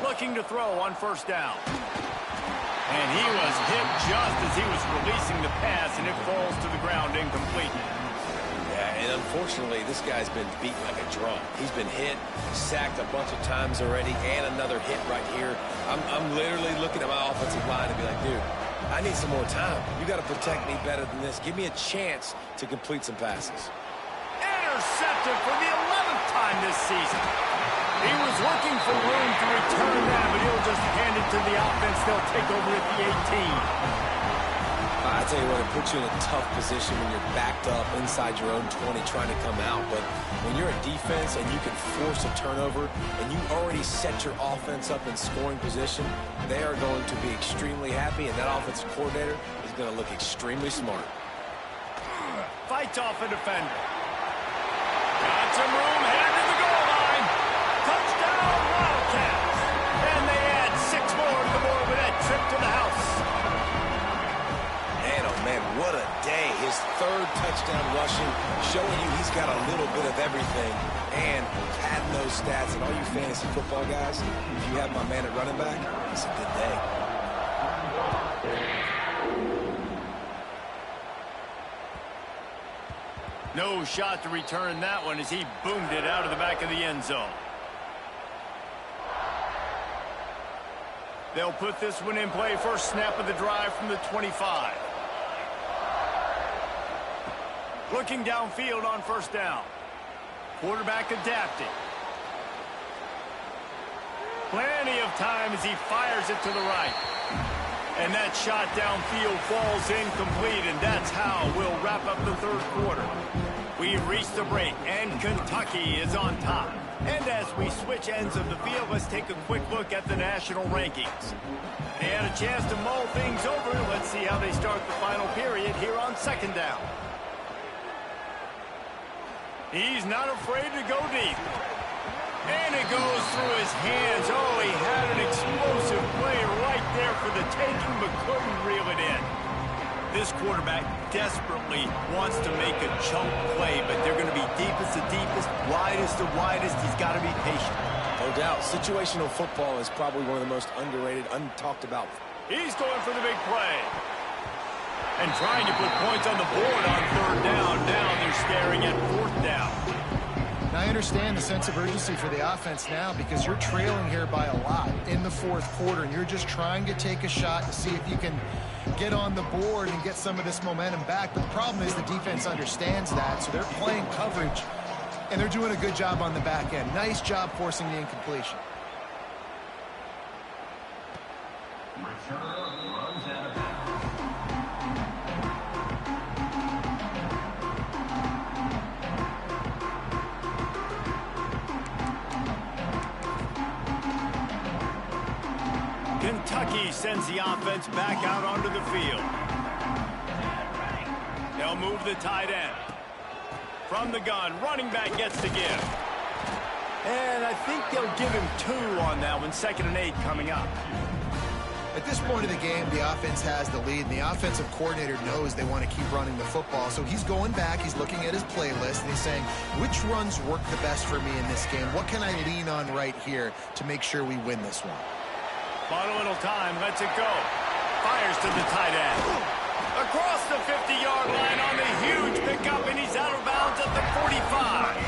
Looking to throw on 1st down. And he was hit just as he was releasing the pass, and it falls to the ground incomplete. Yeah, and unfortunately, this guy's been beaten like a drum. He's been hit, sacked a bunch of times already, and another hit right here. I'm literally looking at my offensive line and be like, dude, I need some more time. You got to protect me better than this. Give me a chance to complete some passes. Intercepted for the 11th time this season. He was looking for room to return that, but he'll just hand it to the offense. They'll take over at the 18. I tell you what, it puts you in a tough position when you're backed up inside your own 20 trying to come out. But when you're a defense and you can force a turnover and you already set your offense up in scoring position, they are going to be extremely happy, and that offensive coordinator is going to look extremely smart. Fights off a defender. Got some room, headed to the goal line. Touchdown, Wildcats. And they add 6 more to the board with that trip to the house. Man, oh man, what a day. His 3rd touchdown rushing, showing you he's got a little bit of everything. And padding those stats, and all you fantasy football guys, if you have my man at running back, it's a good day. No shot to return that one as he boomed it out of the back of the end zone. They'll put this one in play. First snap of the drive from the 25. Looking downfield on 1st down. Quarterback adapting. Plenty of time as he fires it to the right. And that shot downfield falls incomplete, and that's how we'll wrap up the 3rd quarter. We've reached the break, and Kentucky is on top. And as we switch ends of the field, let's take a quick look at the national rankings. They had a chance to mull things over. Let's see how they start the final period here on 2nd down. He's not afraid to go deep. And it goes through his hands. Oh, he had an explosive play right there for the taking, but couldn't reel it in. This quarterback desperately wants to make a chunk play, but they're going to be deepest to deepest, widest to widest. He's got to be patient. No doubt. Situational football is probably one of the most underrated, untalked about. He's going for the big play. And trying to put points on the board on 3rd down. Now they're staring at 4th down. Now, I understand the sense of urgency for the offense now because you're trailing here by a lot in the 4th quarter, and you're just trying to take a shot to see if you can get on the board and get some of this momentum back. But the problem is the defense understands that, so they're playing coverage, and they're doing a good job on the back end. Nice job forcing the incompletion. Kentucky sends the offense back out onto the field. They'll move the tight end. From the gun, running back gets the give. And I think they'll give him 2 on that one. 2nd and 8 coming up. A At this point of the game, the offense has the lead, and the offensive coordinator knows they want to keep running the football. So he's going back, he's looking at his playlist, and he's saying, which runs work the best for me in this game? What can I lean on right here to make sure we win this one? Bought a little time, lets it go. Fires to the tight end. Across the 50-yard line on the huge pickup, and he's out of bounds at the 45.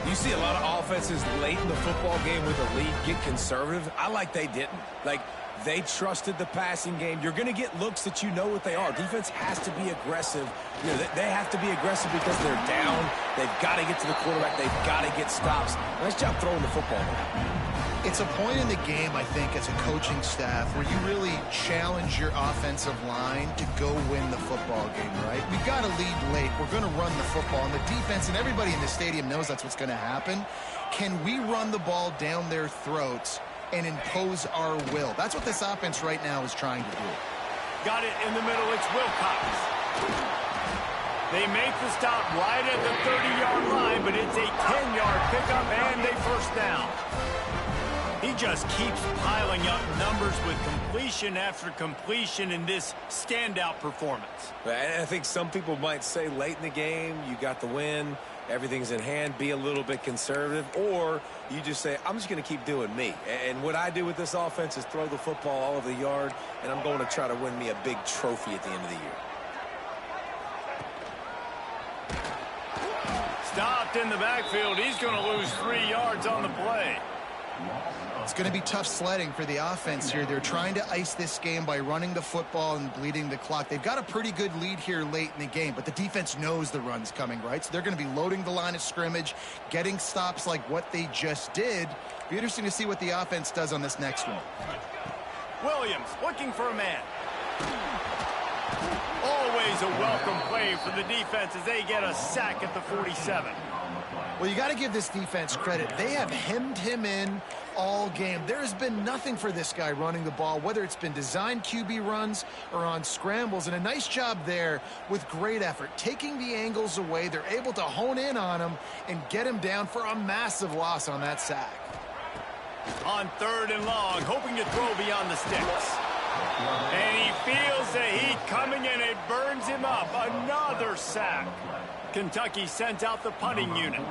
You see a lot of offenses late in the football game with a lead get conservative. I like they didn't. Like, they trusted the passing game. You're going to get looks that you know what they are. Defense has to be aggressive. You know, they have to be aggressive because they're down. They've got to get to the quarterback. They've got to get stops. Nice job throwing the football. It's a point in the game, I think, as a coaching staff where you really challenge your offensive line to go win the football game, right? We've got to lead late. We're going to run the football. And the defense and everybody in the stadium knows that's what's going to happen. Can we run the ball down their throats and impose our will? That's what this offense right now is trying to do. Got it in the middle. It's Wilcox. They make the stop right at the 30-yard line, but it's a 10-yard pickup and a first down. He just keeps piling up numbers with completion after completion in this standout performance. I think some people might say late in the game, you got the win, everything's in hand, be a little bit conservative, or you just say, I'm just going to keep doing me. And what I do with this offense is throw the football all over the yard, and I'm going to try to win me a big trophy at the end of the year. Stopped in the backfield. He's going to lose 3 yards on the play. It's going to be tough sledding for the offense here. They're trying to ice this game by running the football and bleeding the clock. They've got a pretty good lead here late in the game, but the defense knows the run's coming, right? So they're going to be loading the line of scrimmage, getting stops like what they just did. Be interesting to see what the offense does on this next one. Williams looking for a man. Always a welcome play for the defense as they get a sack at the 47. Well, you got to give this defense credit. They have hemmed him in all game. There has been nothing for this guy running the ball, whether it's been designed QB runs or on scrambles, and a nice job there with great effort. Taking the angles away, they're able to hone in on him and get him down for a massive loss on that sack. On 3rd and long, hoping to throw beyond the sticks. And he feels the heat coming, and it burns him up. Another sack. Kentucky sent out the punting unit.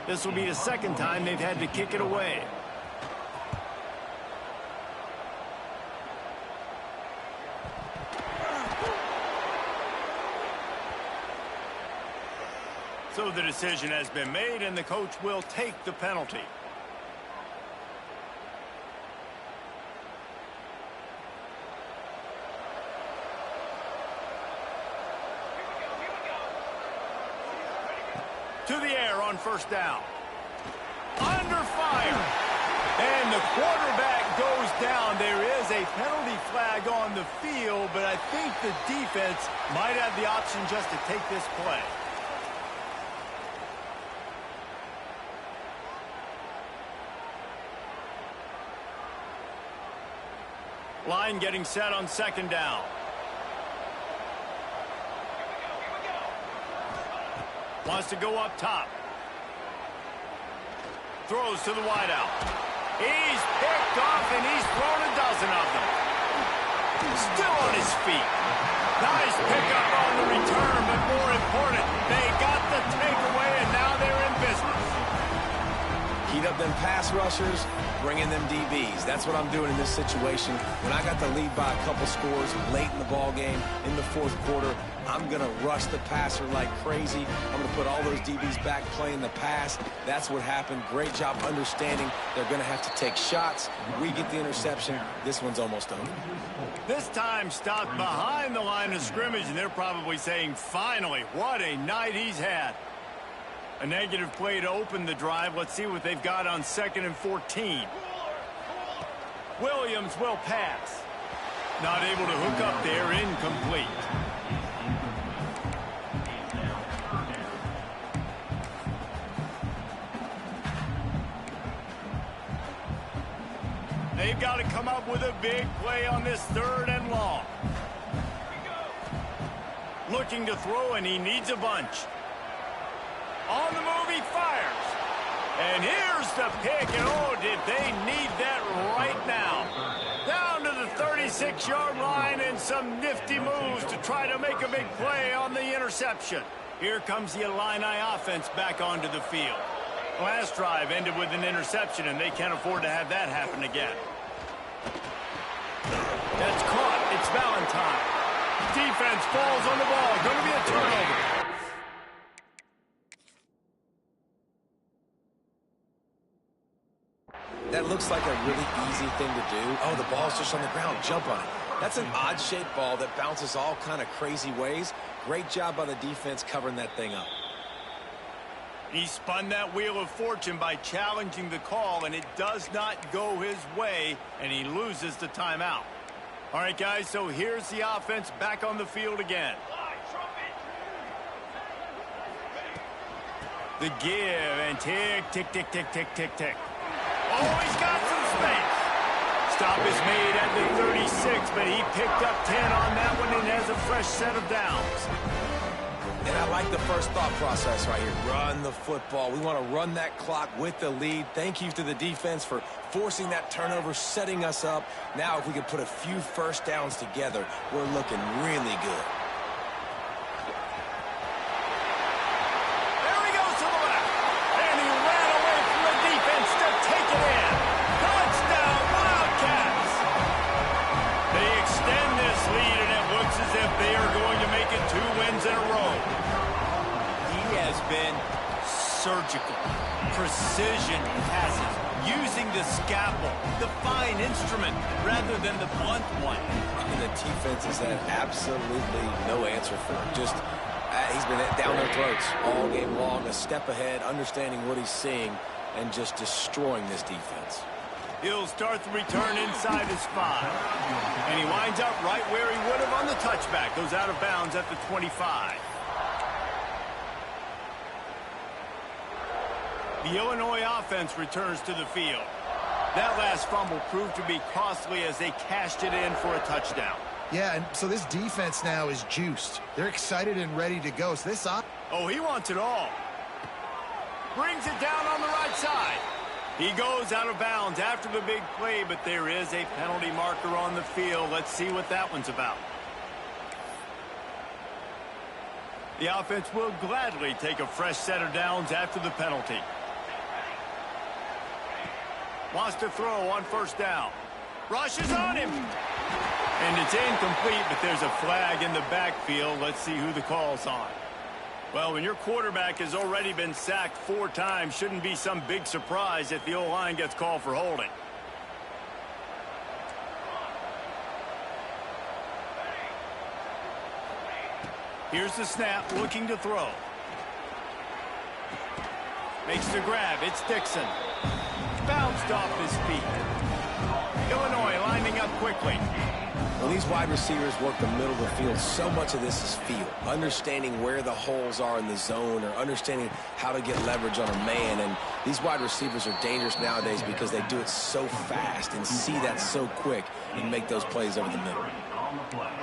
This will be the second time they've had to kick it away. So the decision has been made, and the coach will take the penalty. To the air on 1st down. Under fire. And the quarterback goes down. There is a penalty flag on the field, but I think the defense might have the option just to take this play. Line getting set on 2nd down. Wants to go up top. Throws to the wideout. He's picked off, and he's thrown a dozen of them. Still on his feet. Nice pickup on the return, but more important, they got the takeaway, and now they're in business. Heat up them pass rushers, bring in them DBs. That's what I'm doing in this situation. When I got the lead by a couple scores late in the ball game, in the 4th quarter, I'm going to rush the passer like crazy. I'm going to put all those DBs back playing the pass. That's what happened. Great job understanding they're going to have to take shots. We get the interception. This one's almost over. This time stopped behind the line of scrimmage, and they're probably saying, finally, what a night he's had. A negative play to open the drive. Let's see what they've got on 2nd and 14. Williams will pass. Not able to hook up there, incomplete. They've got to come up with a big play on this 3rd and long. Looking to throw, and he needs a bunch. On the move, he fires. And here's the pick, and oh, did they need that right now. Down to the 26-yard line and some nifty moves to try to make a big play on the interception. Here comes the Illini offense back onto the field. Last drive ended with an interception, and they can't afford to have that happen again. That's caught. It's Valentine. Defense falls on the ball. Going to be a turnover. That looks like a really easy thing to do. Oh, the ball's just on the ground. Jump on it. That's an odd-shaped ball that bounces all kind of crazy ways. Great job by the defense covering that thing up. He spun that wheel of fortune by challenging the call, and it does not go his way, and he loses the timeout. All right, guys, so here's the offense back on the field again. The give, and tick, tick, tick, tick, tick, tick, tick. Oh, he's got some space. Stop is made at the 36, but he picked up 10 on that one and has a fresh set of downs. And I like the first thought process right here. Run the football. We want to run that clock with the lead. Thank you to the defense for forcing that turnover, setting us up. Now, if we can put a few first downs together, we're looking really good. There he goes to the left. And he ran away from the defense to take it in. Touchdown, Wildcats. They extend this lead, and it looks as if they are going to make it 2 wins in a row. He has been surgical, precision passes, using the scalpel, the fine instrument, rather than the blunt one. And the defense has had absolutely no answer for it. Just, he's been down their throats all game long, a step ahead, understanding what he's seeing, and just destroying this defense. He'll start the return inside his 5. And he winds up right where he would have on the touchback. Goes out of bounds at the 25. The Illinois offense returns to the field. That last fumble proved to be costly as they cashed it in for a touchdown. Yeah, and so this defense now is juiced. They're excited and ready to go. So this Oh, he wants it all. Brings it down on the right side. He goes out of bounds after the big play, but there is a penalty marker on the field. Let's see what that one's about. The offense will gladly take a fresh set of downs after the penalty. Wants to throw on first down. Rushes on him. And it's incomplete, but there's a flag in the backfield. Let's see who the call's on. Well, when your quarterback has already been sacked 4 times, shouldn't be some big surprise if the O-line gets called for holding. Here's the snap, looking to throw. Makes the grab. It's Dixon. Bounced off his feet. Illinois lining up quickly. When these wide receivers work the middle of the field, so much of this is feel. Understanding where the holes are in the zone or understanding how to get leverage on a man. And these wide receivers are dangerous nowadays because they do it so fast and see that so quick and make those plays over the middle.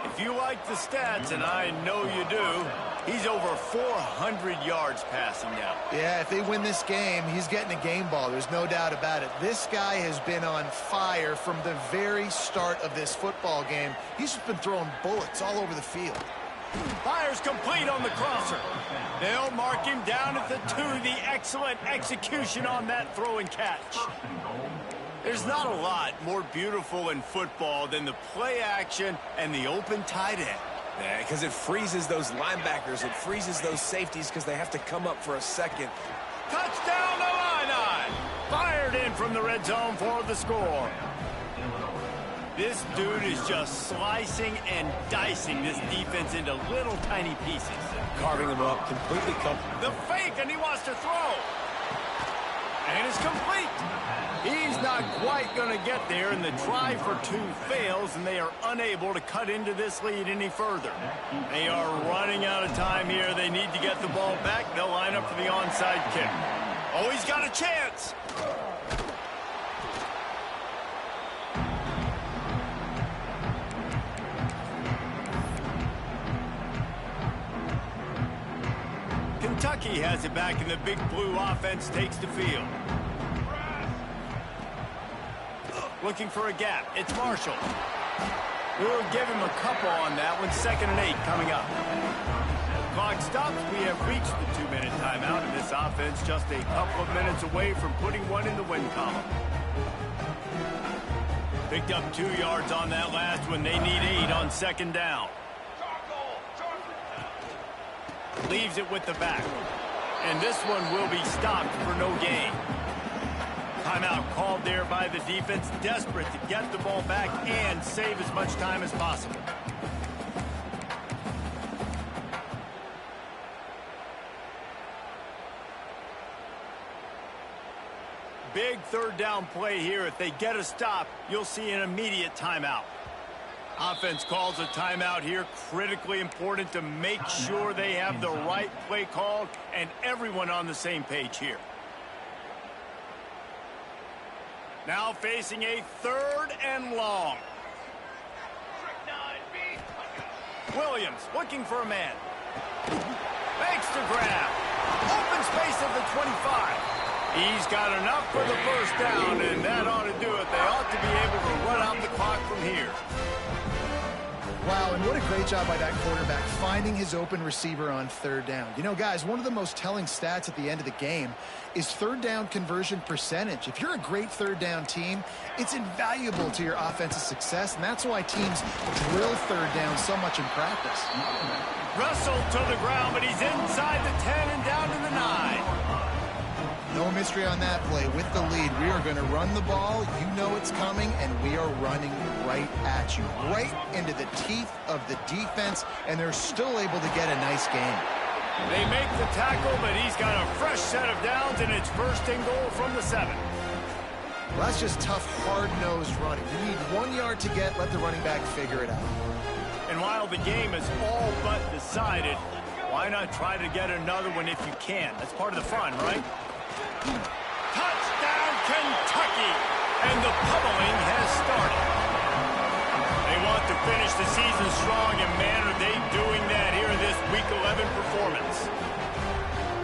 If you like the stats, and I know you do, he's over 400 yards passing now. Yeah, if they win this game, he's getting a game ball. There's no doubt about it. This guy has been on fire from the very start of this football game. He's just been throwing bullets all over the field. Fires complete on the crosser. They'll mark him down at the 2. The excellent execution on that throw and catch. There's not a lot more beautiful in football than the play action and the open tight end. Yeah, because it freezes those linebackers. It freezes those safeties because they have to come up for a second. Touchdown, Illini! Fired in from the red zone for the score. This dude is just slicing and dicing this defense into little tiny pieces. Carving them up, completely comfortable. The fake, and he wants to throw. And it's complete. He's not quite going to get there, and the try for 2 fails, and they are unable to cut into this lead any further. They are running out of time here. They need to get the ball back. They'll line up for the onside kick. Oh, he's got a chance. Kentucky has it back, and the big blue offense takes the field. Looking for a gap. It's Marshall. We'll give him a couple on that one. 2nd and 8 coming up. Clock stops. We have reached the 2-minute timeout, and this offense just a couple of minutes away from putting one in the win column. Picked up 2 yards on that last one. They need 8 on 2nd down. Leaves it with the back. And this one will be stopped for no gain. Timeout called there by the defense, desperate to get the ball back and save as much time as possible. Big 3rd down play here. If they get a stop, you'll see an immediate timeout. Offense calls a timeout here. Critically important to make sure they have the right play called and everyone on the same page here. Now facing a 3rd and long. Williams looking for a man. Makes the grab. Open space at the 25. He's got enough for the first down, and that ought to do it. They ought to be able to run out the clock from here. Wow, and what a great job by that quarterback finding his open receiver on 3rd down. You know, guys, one of the most telling stats at the end of the game is 3rd down conversion percentage. If you're a great 3rd down team, it's invaluable to your offensive success, and that's why teams drill 3rd down so much in practice. Russell to the ground, but he's inside the 10 and down to the 9. No mystery on that play. With the lead, we are going to run the ball. You know it's coming, and we are running right at you, right into the teeth of the defense, and they're still able to get a nice game. They make the tackle, but he's got a fresh set of downs, and it's 1st and goal from the 7. Well, that's just tough, hard-nosed running. You need 1 yard to get. Let the running back figure it out. And while the game is all but decided, why not try to get another one if you can? That's part of the fun, right? Touchdown, Kentucky! And the pummeling has started. They want to finish the season strong, and man, are they doing that here in this Week 11 performance.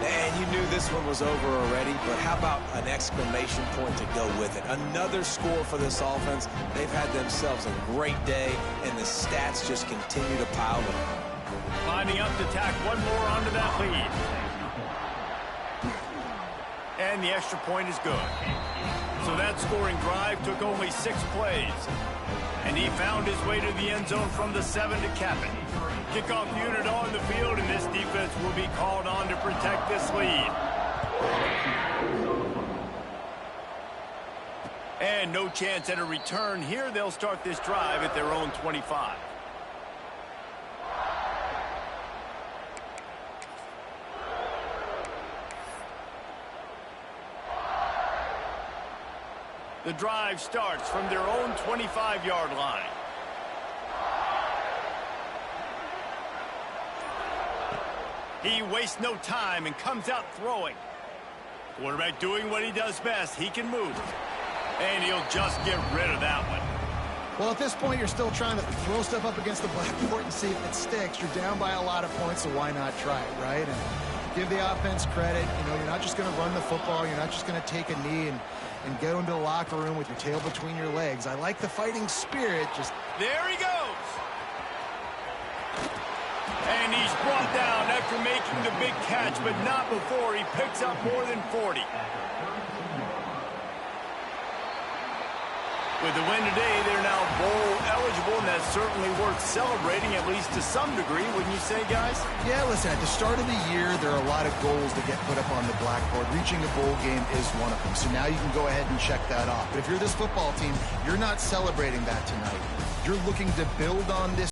And you knew this one was over already, but how about an exclamation point to go with it? Another score for this offense. They've had themselves a great day, and the stats just continue to pile up. Lining up to tack one more onto that lead. And the extra point is good. So that scoring drive took only 6 plays. And he found his way to the end zone from the 7 to cap it. Kickoff unit on the field, and this defense will be called on to protect this lead. And no chance at a return here. They'll start this drive at their own 25. The drive starts from their own 25-yard line. He wastes no time and comes out throwing. Quarterback doing what he does best. He can move. And he'll just get rid of that one. Well, at this point, you're still trying to throw stuff up against the blackboard and see if it sticks. You're down by a lot of points, so why not try it, right? And give the offense credit. You know, you're not just going to run the football. You're not just going to take a knee and go into the locker room with your tail between your legs. I like the fighting spirit. Just there he goes. And he's brought down after making the big catch, but not before he picks up more than 40. With the win today, they're now bowl eligible, and that's certainly worth celebrating, at least to some degree, wouldn't you say, guys? Yeah, listen, at the start of the year, there are a lot of goals that get put up on the blackboard. Reaching a bowl game is one of them, so now you can go ahead and check that off. But if you're this football team, you're not celebrating that tonight. You're looking to build on this